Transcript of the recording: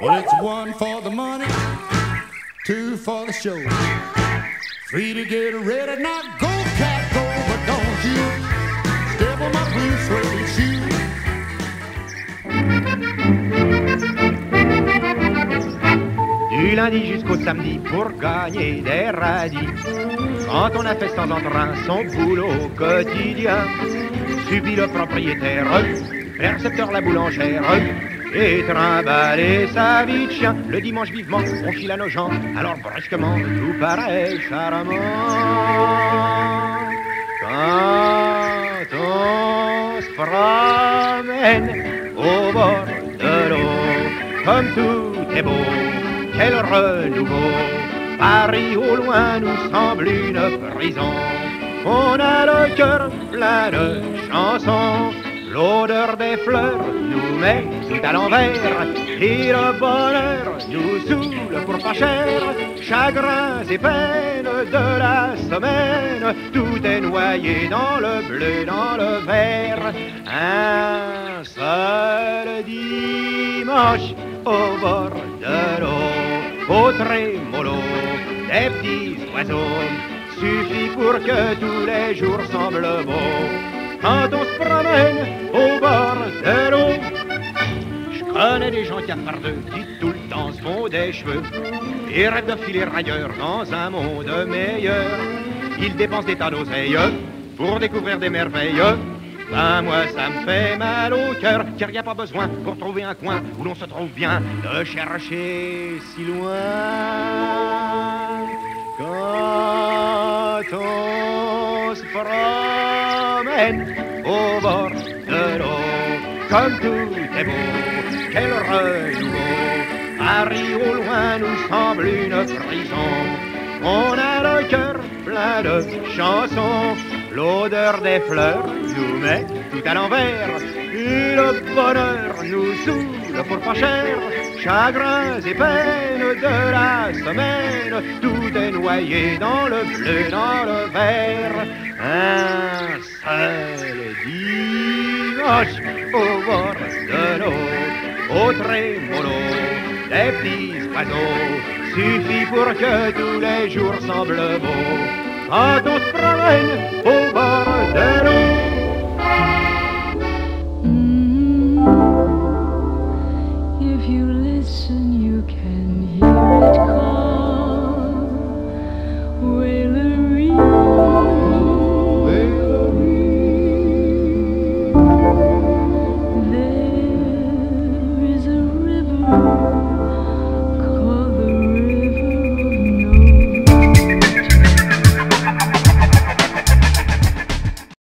Well, it's one for the money, two for the show, three to get ready. Now go, cat, go, but don't you step on my blue suede shoe. Du lundi jusqu'au samedi pour gagner des radis. Quand on a fait sans entrain son boulot quotidien, suffit le propriétaire, percepteur la boulangère, et trimballer sa vie de chien. Le dimanche vivement, on file à nos gens, alors brusquement, tout paraît charmant. Quand on se promène au bord de l'eau, comme tout est beau, quel renouveau. Paris au loin nous semble une prison. On a le cœur plein de chansons. L'odeur des fleurs nous met tout à l'envers. Et le bonheur nous saoule pour pas cher. Chagrins et peines de la semaine, tout est noyé dans le bleu, dans le vert. Un seul dimanche au bord de l'eau, au trémolo des petits oiseaux, suffit pour que tous les jours semblent beaux. Quand on se promène au bord de l'eau, je connais des gens qui affardeux, qui tout le temps se font des cheveux et rêvent de filer ailleurs dans un monde meilleur. Ils dépensent des tas d'oseilles pour découvrir des merveilles. Ben moi ça me fait mal au cœur, car y a pas besoin pour trouver un coin où l'on se trouve bien de chercher si loin. Quand on se promène au bord de l'eau, comme tout est beau, quel renouveau. Paris au loin nous semble une prison. On a le cœur plein de chansons. L'odeur des fleurs nous met tout à l'envers. Et le bonheur nous saoule pour pas cher. Chagrins et peines de la semaine, tout est noyé dans le bleu, dans le vert. Un seul dimanche au bord de l'eau, au trémolo des petits oiseaux, suffit pour que tous les jours semblent beaux. Quand on se promène au bord de l'eau. If you listen, you can hear it call.